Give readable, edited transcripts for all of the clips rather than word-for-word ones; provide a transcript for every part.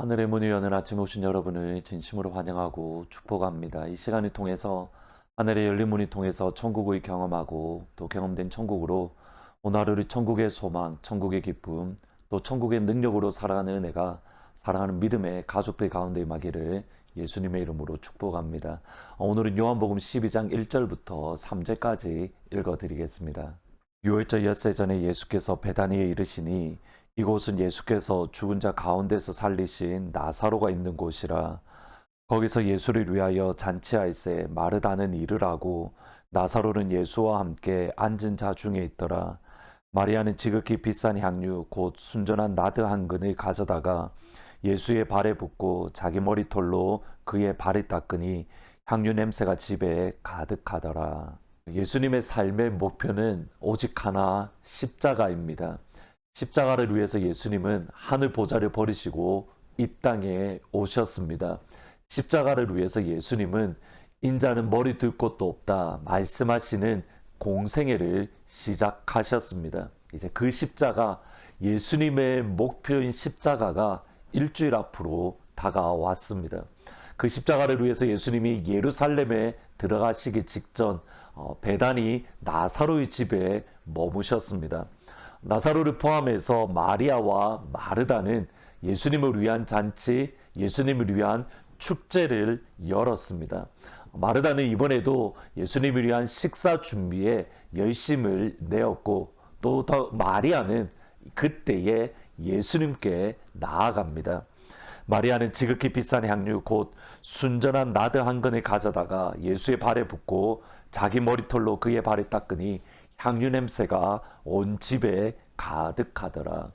하늘의 문을 여는 아침에 오신 여러분을 진심으로 환영하고 축복합니다. 이 시간을 통해서 하늘의 열린 문을 통해서 천국을 경험하고 또 경험된 천국으로 오늘 하루를 천국의 소망, 천국의 기쁨, 또 천국의 능력으로 살아가는 은혜가 사랑하는 믿음의 가족들 가운데 임하기를 예수님의 이름으로 축복합니다. 오늘은 요한복음 12장 1절부터 3절까지 읽어드리겠습니다. 6월절 엿새 전에 예수께서 베다니에 이르시니 이곳은 예수께서 죽은 자 가운데서 살리신 나사로가 있는 곳이라. 거기서 예수를 위하여 잔치할새 마르다는 이르라고 나사로는 예수와 함께 앉은 자 중에 있더라. 마리아는 지극히 비싼 향유 곧 순전한 나드 한 근을 가져다가 예수의 발에 붓고 자기 머리털로 그의 발을 닦으니 향유 냄새가 집에 가득하더라. 예수님의 삶의 목표는 오직 하나, 십자가입니다. 십자가를 위해서 예수님은 하늘 보좌를 버리시고 이 땅에 오셨습니다. 십자가를 위해서 예수님은 인자는 머리 둘 곳도 없다 말씀하시는 공생애를 시작하셨습니다. 이제 그 십자가, 예수님의 목표인 십자가가 일주일 앞으로 다가왔습니다. 그 십자가를 위해서 예수님이 예루살렘에 들어가시기 직전 베다니 나사로의 집에 머무셨습니다. 나사로를 포함해서 마리아와 마르다는 예수님을 위한 잔치, 예수님을 위한 축제를 열었습니다. 마르다는 이번에도 예수님을 위한 식사 준비에 열심을 내었고 또 더 마리아는 그때에 예수님께 나아갑니다. 마리아는 지극히 비싼 향유 곧 순전한 나드 한 근을 가져다가 예수의 발에 붓고 자기 머리털로 그의 발을 닦으니 향유 냄새가 온 집에 가득하더라.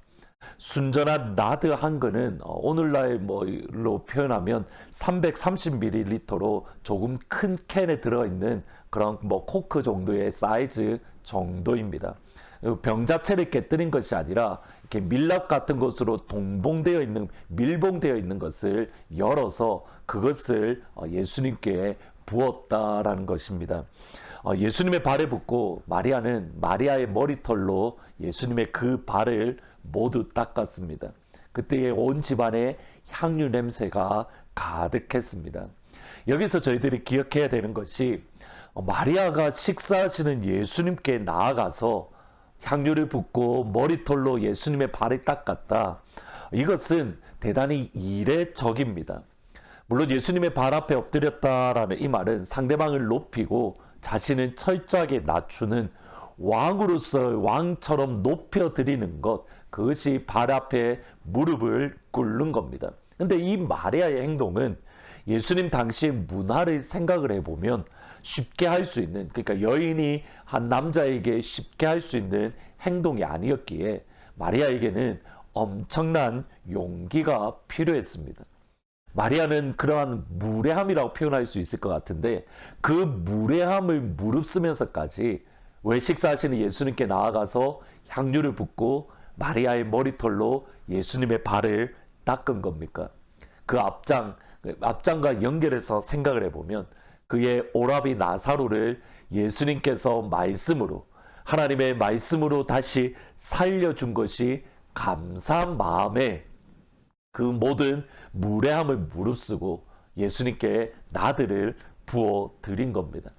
순전한 나드 한 근은 오늘날 뭐로 표현하면 330ml로 조금 큰 캔에 들어있는 그런 코크 정도의 사이즈 정도입니다. 병 자체를 깨뜨린 것이 아니라 이렇게 밀랍 같은 것으로 동봉되어 있는, 밀봉되어 있는 것을 열어서 그것을 예수님께 부었다라는 것입니다. 예수님의 발에 붓고 마리아는 마리아의 머리털로 예수님의 그 발을 모두 닦았습니다. 그때에 온 집안에 향유 냄새가 가득했습니다. 여기서 저희들이 기억해야 되는 것이 마리아가 식사하시는 예수님께 나아가서 향유를 붓고 머리털로 예수님의 발을 닦았다. 이것은 대단히 이례적입니다. 물론 예수님의 발 앞에 엎드렸다라는 이 말은 상대방을 높이고 자신은 철저하게 낮추는, 왕으로서 왕처럼 높여드리는 것, 그것이 발 앞에 무릎을 꿇는 겁니다. 근데 이 마리아의 행동은 예수님 당시의 문화를 생각을 해보면 쉽게 할 수 있는, 그러니까 여인이 한 남자에게 쉽게 할 수 있는 행동이 아니었기에 마리아에게는 엄청난 용기가 필요했습니다. 마리아는 그러한 무례함이라고 표현할 수 있을 것 같은데 그 무례함을 무릅쓰면서까지 왜 식사하시는 예수님께 나아가서 향유를 붓고 마리아의 머리털로 예수님의 발을 닦은 겁니까? 그 앞장과 연결해서 생각을 해보면 그의 오라비 나사로를 예수님께서 말씀으로, 하나님의 말씀으로 다시 살려준 것이 감사한 마음에 그 모든 무례함을 무릅쓰고 예수님께 나들을 부어 드린 겁니다.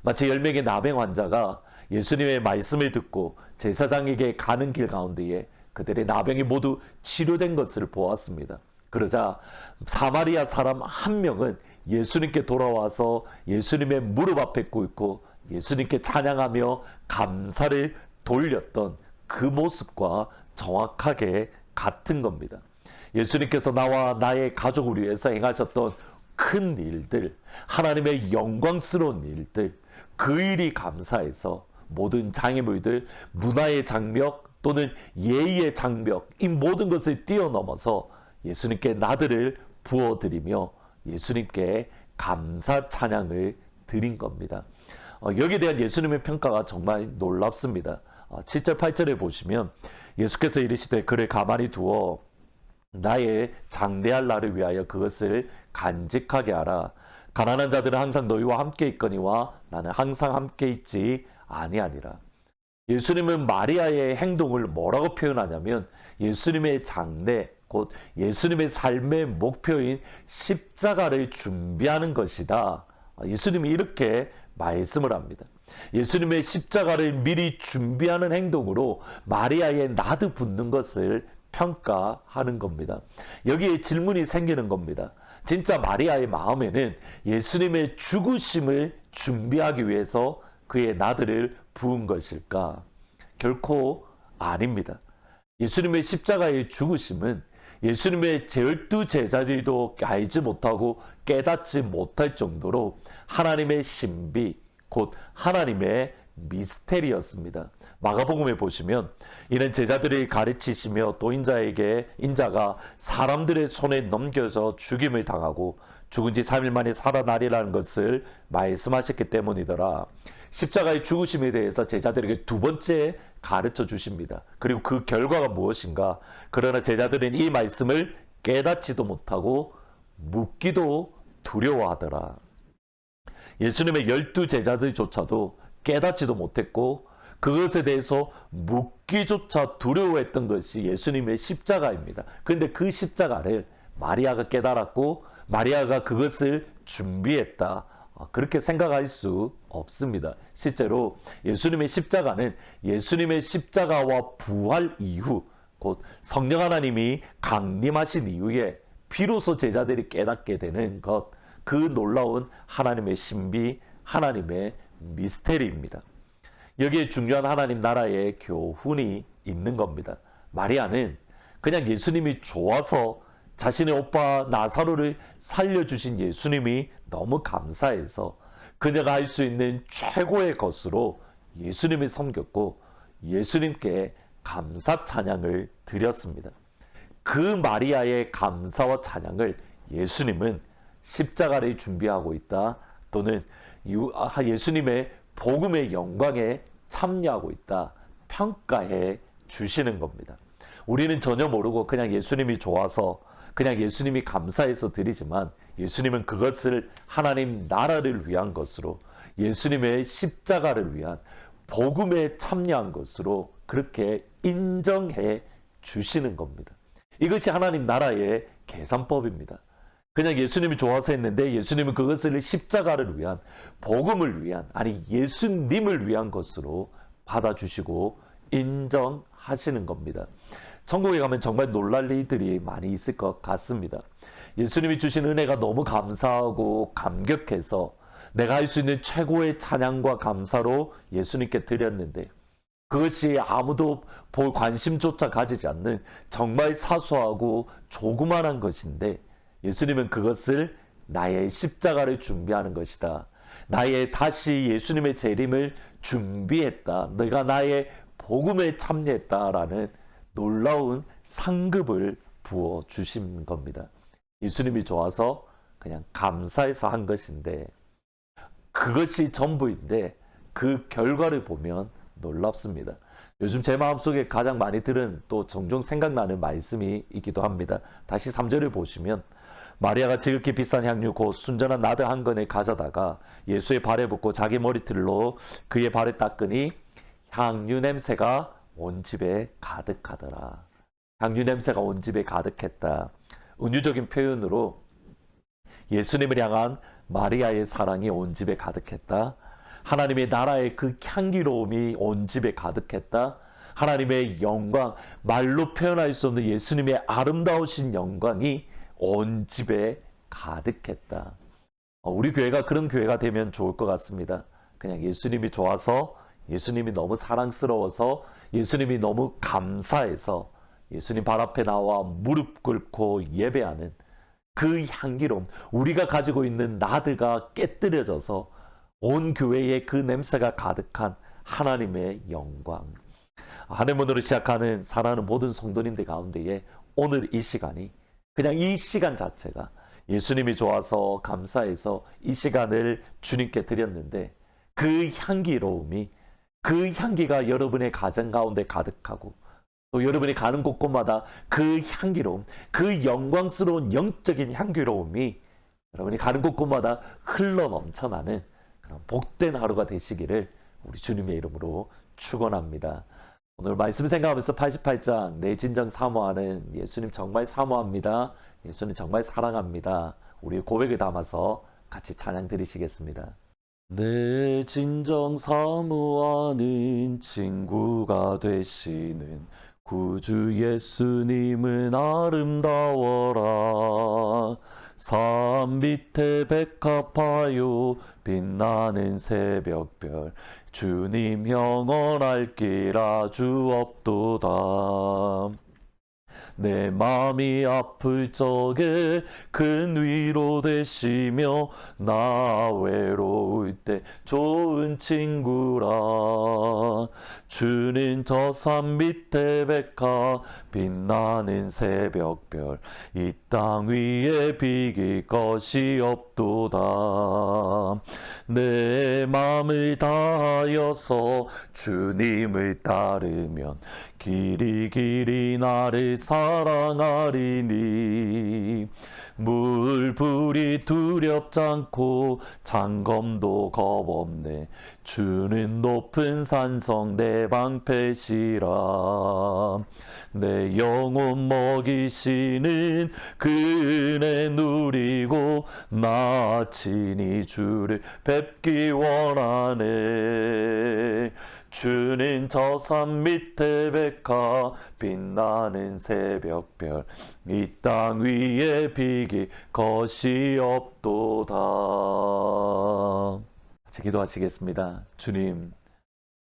마치 10명의 나병 환자가 예수님의 말씀을 듣고 제사장에게 가는 길 가운데에 그들의 나병이 모두 치료된 것을 보았습니다. 그러자 사마리아 사람 한 명은 예수님께 돌아와서 예수님의 무릎 앞에 꿇고 예수님께 찬양하며 감사를 돌렸던 그 모습과 정확하게 같은 겁니다. 예수님께서 나와 나의 가족을 위해서 행하셨던 큰 일들, 하나님의 영광스러운 일들, 그 일이 감사해서 모든 장애물들, 문화의 장벽 또는 예의의 장벽, 이 모든 것을 뛰어넘어서 예수님께 나들을 부어드리며 예수님께 감사 찬양을 드린 겁니다. 여기에 대한 예수님의 평가가 정말 놀랍습니다. 7절 8절에 보시면 예수께서 이르시되 그를 가만히 두어 나의 장대할 날을 위하여 그것을 간직하게 하라. 가난한 자들은 항상 너희와 함께 있거니와 나는 항상 함께 있지 아니하니라. 예수님은 마리아의 행동을 뭐라고 표현하냐면 예수님의 장래, 곧 예수님의 삶의 목표인 십자가를 준비하는 것이다. 예수님이 이렇게 말씀을 합니다. 예수님의 십자가를 미리 준비하는 행동으로 마리아의 나드 붙는 것을 평가하는 겁니다. 여기에 질문이 생기는 겁니다. 진짜 마리아의 마음에는 예수님의 죽으심을 준비하기 위해서 그의 나드를 부은 것일까? 결코 아닙니다. 예수님의 십자가의 죽으심은 예수님의 12 제자들도 알지 못하고 깨닫지 못할 정도로 하나님의 신비, 곧 하나님의 미스테리였습니다. 마가복음에 보시면 이는 제자들이 가르치시며 또 인자가 사람들의 손에 넘겨져 죽임을 당하고 죽은 지 3일 만에 살아나리라는 것을 말씀하셨기 때문이더라. 십자가의 죽으심에 대해서 제자들에게 두 번째 가르쳐 주십니다. 그리고 그 결과가 무엇인가? 그러나 제자들은 이 말씀을 깨닫지도 못하고 묻기도 두려워하더라. 예수님의 12 제자들조차도 깨닫지도 못했고 그것에 대해서 묻기조차 두려워했던 것이 예수님의 십자가입니다. 그런데 그 십자가를 마리아가 깨달았고 마리아가 그것을 준비했다. 그렇게 생각할 수 없습니다. 실제로 예수님의 십자가는 예수님의 십자가와 부활 이후 곧 성령 하나님이 강림하신 이후에 비로소 제자들이 깨닫게 되는 것, 그 놀라운 하나님의 신비, 하나님의 미스테리입니다. 여기에 중요한 하나님 나라의 교훈이 있는 겁니다. 마리아는 그냥 예수님이 좋아서 자신의 오빠 나사로를 살려주신 예수님이 너무 감사해서 그녀가 할 수 있는 최고의 것으로 예수님을 섬겼고 예수님께 감사 찬양을 드렸습니다. 그 마리아의 감사와 찬양을 예수님은 십자가를 준비하고 있다, 또는 예수님의 복음의 영광에 참여하고 있다, 평가해 주시는 겁니다. 우리는 전혀 모르고 그냥 예수님이 좋아서 그냥 예수님이 감사해서 드리지만 예수님은 그것을 하나님 나라를 위한 것으로, 예수님의 십자가를 위한 복음에 참여한 것으로 그렇게 인정해 주시는 겁니다. 이것이 하나님 나라의 계산법입니다. 그냥 예수님이 좋아서 했는데 예수님은 그것을 십자가를 위한, 복음을 위한, 아니 예수님을 위한 것으로 받아주시고 인정하시는 겁니다. 천국에 가면 정말 놀랄 일들이 많이 있을 것 같습니다. 예수님이 주신 은혜가 너무 감사하고 감격해서 내가 할 수 있는 최고의 찬양과 감사로 예수님께 드렸는데 그것이 아무도 볼 관심조차 가지지 않는 정말 사소하고 조그만한 것인데 예수님은 그것을 나의 십자가를 준비하는 것이다, 나의 다시 예수님의 재림을 준비했다, 내가 나의 복음에 참여했다라는 놀라운 상급을 부어주신 겁니다. 예수님이 좋아서 그냥 감사해서 한 것인데 그것이 전부인데 그 결과를 보면 놀랍습니다. 요즘 제 마음속에 가장 많이 들은, 또 종종 생각나는 말씀이 있기도 합니다. 다시 3절을 보시면 마리아가 지극히 비싼 향유 곧 순전한 나드 한 건을 가져다가 예수의 발에 붓고 자기 머리털로 그의 발을 닦으니 향유 냄새가 온 집에 가득하더라. 향유 냄새가 온 집에 가득했다. 은유적인 표현으로 예수님을 향한 마리아의 사랑이 온 집에 가득했다. 하나님의 나라의 그 향기로움이 온 집에 가득했다. 하나님의 영광, 말로 표현할 수 없는 예수님의 아름다우신 영광이 온 집에 가득했다. 우리 교회가 그런 교회가 되면 좋을 것 같습니다. 그냥 예수님이 좋아서, 예수님이 너무 사랑스러워서, 예수님이 너무 감사해서 예수님 발 앞에 나와 무릎 꿇고 예배하는 그 향기로움, 우리가 가지고 있는 나드가 깨뜨려져서 온 교회에 그 냄새가 가득한 하나님의 영광. 하늘문으로 시작하는 사랑하는 모든 성도님들 가운데에 오늘 이 시간이, 그냥 이 시간 자체가 예수님이 좋아서 감사해서 이 시간을 주님께 드렸는데 그 향기로움이, 그 향기가 여러분의 가정 가운데 가득하고 또 여러분이 가는 곳곳마다 그 향기로움, 그 영광스러운 영적인 향기로움이 여러분이 가는 곳곳마다 흘러 넘쳐나는 그런 복된 하루가 되시기를 우리 주님의 이름으로 축원합니다. 오늘 말씀 생각하면서 88장 내 진정 사모하는 예수님 정말 사모합니다. 예수님 정말 사랑합니다. 우리의 고백을 담아서 같이 찬양 드리시겠습니다. 내 진정 사모하는 친구가 되시는 구주 예수님은 아름다워라. 산 밑에 백합하여 빛나는 새벽별 주님 영원할 길 아주 없도다. 내 맘이 아플 적에 큰 위로 되시며 나 외로울 때 좋은 친구라. 주는 저 산 밑에 백합 빛나는 새벽별 이 땅 위에 비길 것이 없도다. 내 맘을 다하여서 주님을 따르면 길이 길이 나를 사랑하리니 물불이 두렵지 않고 장검도 겁없네. 주는 높은 산성 내 방패시라. 내 영혼 먹이시는 그 은혜 누리고 나 친히 주를 뵙기 원하네. 주는 저 산 밑에 백합 빛나는 새벽별 이 땅 위에 비길 것이 없도다. 같이 기도하시겠습니다. 주님,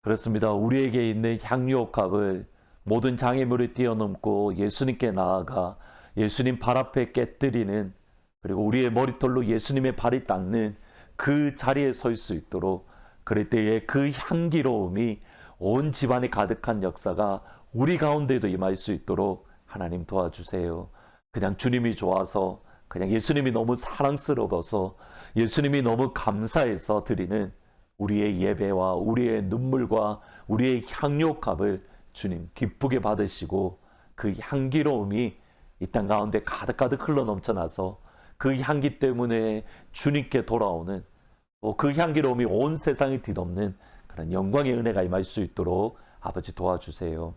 그렇습니다. 우리에게 있는 향유옥합을 모든 장애물을 뛰어넘고 예수님께 나아가 예수님 발 앞에 깨뜨리는, 그리고 우리의 머리털로 예수님의 발이 닿는 그 자리에 설 수 있도록, 그럴 때에 그 향기로움이 온 집안에 가득한 역사가 우리 가운데도 임할 수 있도록 하나님 도와주세요. 그냥 주님이 좋아서, 그냥 예수님이 너무 사랑스러워서, 예수님이 너무 감사해서 드리는 우리의 예배와 우리의 눈물과 우리의 향유값을 주님 기쁘게 받으시고, 그 향기로움이 이 땅 가운데 가득가득 흘러넘쳐나서 그 향기 때문에 주님께 돌아오는, 그 향기로움이 온 세상을 뒤덮는 그런 영광의 은혜가 임할 수 있도록 아버지 도와주세요.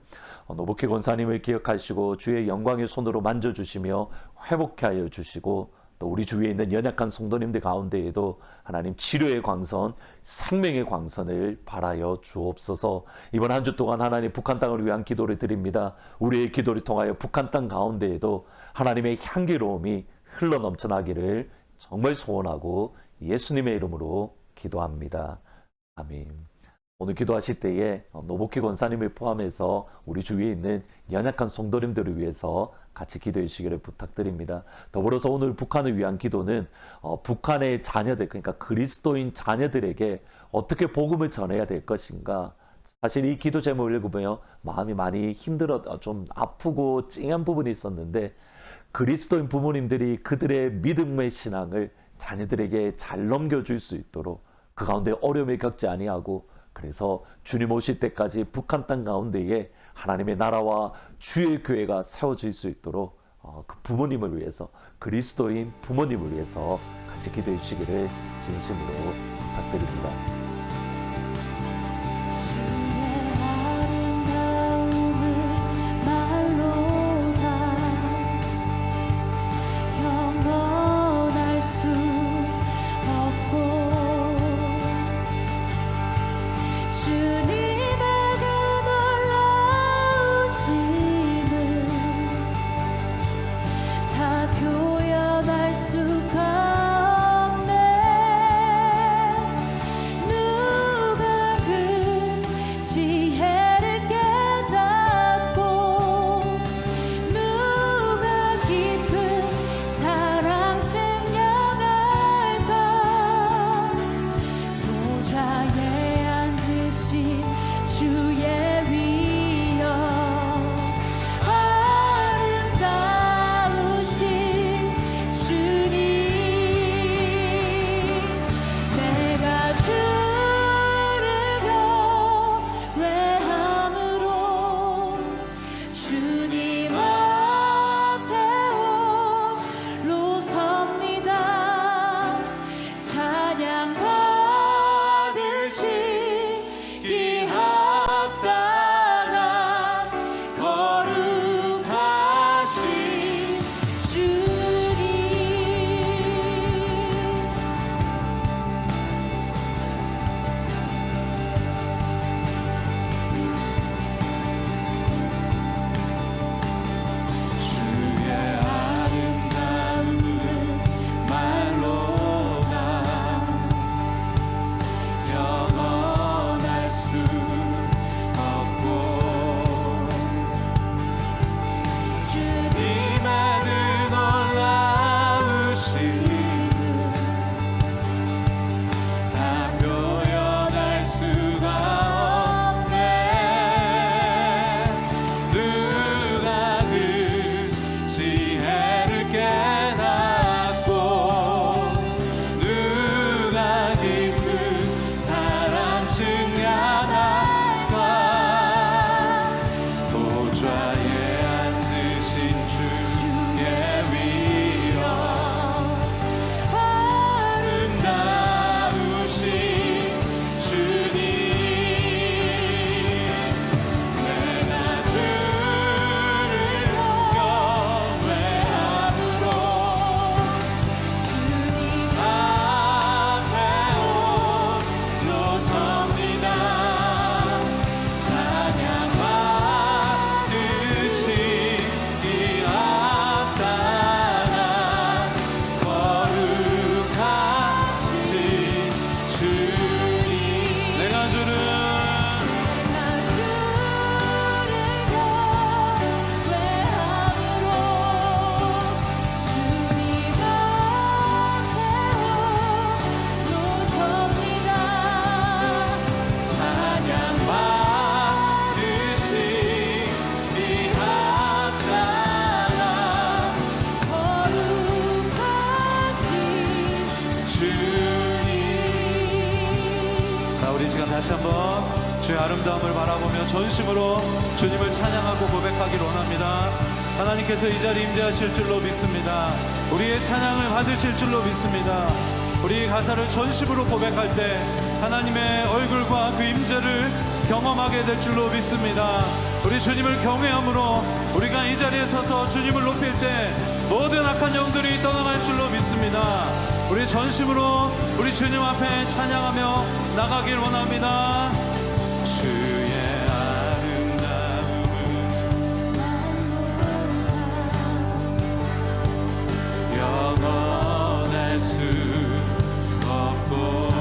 노복희 권사님을 기억하시고 주의 영광의 손으로 만져주시며 회복케 하여 주시고, 또 우리 주위에 있는 연약한 성도님들 가운데에도 하나님 치료의 광선, 생명의 광선을 발하여 주옵소서. 이번 한 주 동안 하나님 북한 땅을 위한 기도를 드립니다. 우리의 기도를 통하여 북한 땅 가운데에도 하나님의 향기로움이 흘러넘쳐나기를 정말 소원하고 예수님의 이름으로 기도합니다. 아멘. 오늘 기도하실 때에 노복희 권사님을 포함해서 우리 주위에 있는 연약한 성도님들을 위해서 같이 기도해 주시기를 부탁드립니다. 더불어서 오늘 북한을 위한 기도는 북한의 자녀들, 그러니까 그리스도인 자녀들에게 어떻게 복음을 전해야 될 것인가. 사실 이 기도 제목을 읽으며 마음이 많이 힘들어, 좀 아프고 찡한 부분이 있었는데, 그리스도인 부모님들이 그들의 믿음의 신앙을 자녀들에게 잘 넘겨줄 수 있도록 그 가운데 어려움을 겪지 아니하고, 그래서 주님 오실 때까지 북한 땅 가운데에 하나님의 나라와 주의 교회가 세워질 수 있도록 그 부모님을 위해서, 그리스도인 부모님을 위해서 같이 기도해 주시기를 진심으로 부탁드립니다. 표현할 수가 없네. 우리 시간 다시 한번 주의 아름다움을 바라보며 전심으로 주님을 찬양하고 고백하기를 원합니다. 하나님께서 이 자리에 임재하실 줄로 믿습니다. 우리의 찬양을 받으실 줄로 믿습니다. 우리 가사를 전심으로 고백할 때 하나님의 얼굴과 그 임재를 경험하게 될 줄로 믿습니다. 우리 주님을 경외함으로 우리가 이 자리에 서서 주님을 높일 때 모든 악한 영들이 떠나갈 줄로 믿습니다. 우리 전심으로 우리 주님 앞에 찬양하며 나가길 원합니다. 주의 아름다움은 영원할 수 없고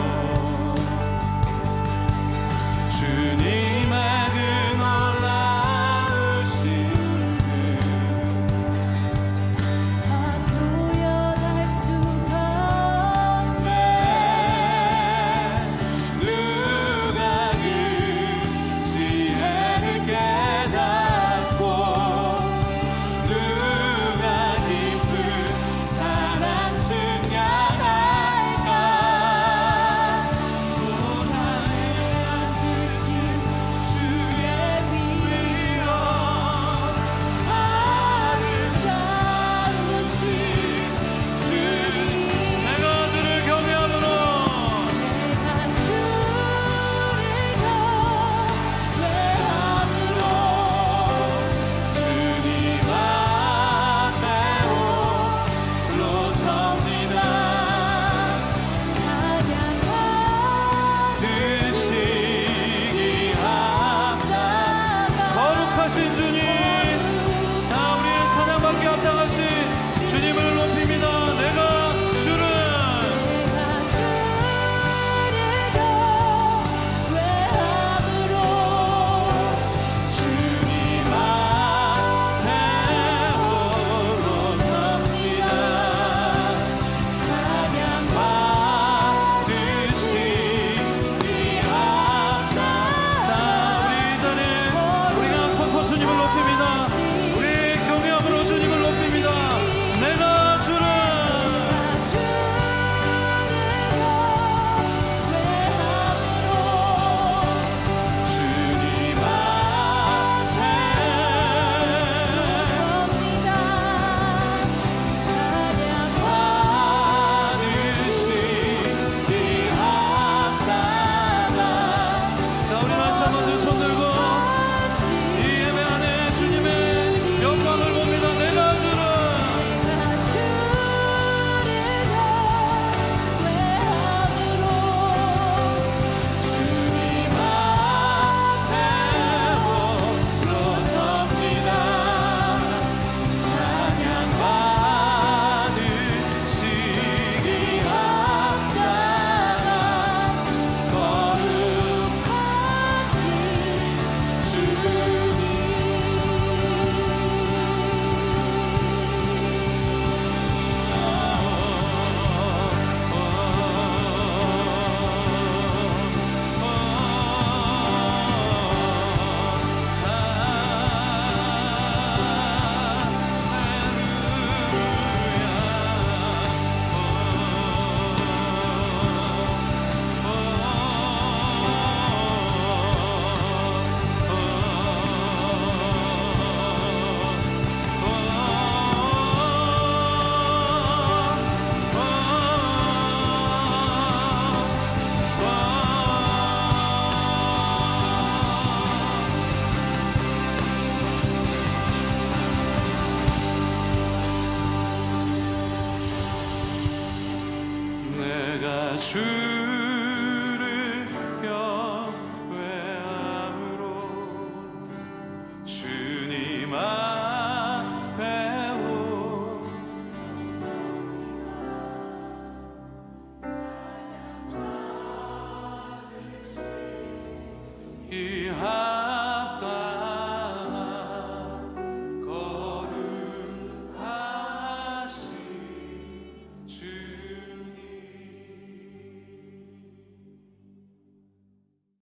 주님의 그 놀라우신 다 표현할 수가 없네. 누가 그 지혜를 깨닫고 누가 깊은 사랑 증량할까. 보좌에 앉으신 주의 위로 아름다우신 주님, 내가 주를 경외함으로 내가 주를 경외함으로 주님 앞에 홀로 섭니다. 드시기 합당하신 거룩하신 주님, 자 우리의 찬양받기 합당하신 주님을 높입니다. 내가 주를 경외함으로 주님 앞에 홀로 섭니다. 찬양받으시기 합당. 자 우리 이 자리에 우리가 서서 주님을 높입니다. 우리 경외함으로 주님을 높입니다. 내가 주를 주님 앞에 받으시기 합당한. 자 우리 다시 한번 두 손 들고 이 예배 안에 주님의 영광을 봅니다. 내가 주를 주님 앞에 홀로 섭니다. 찬양받으시기 합당한 거룩하신 내가 주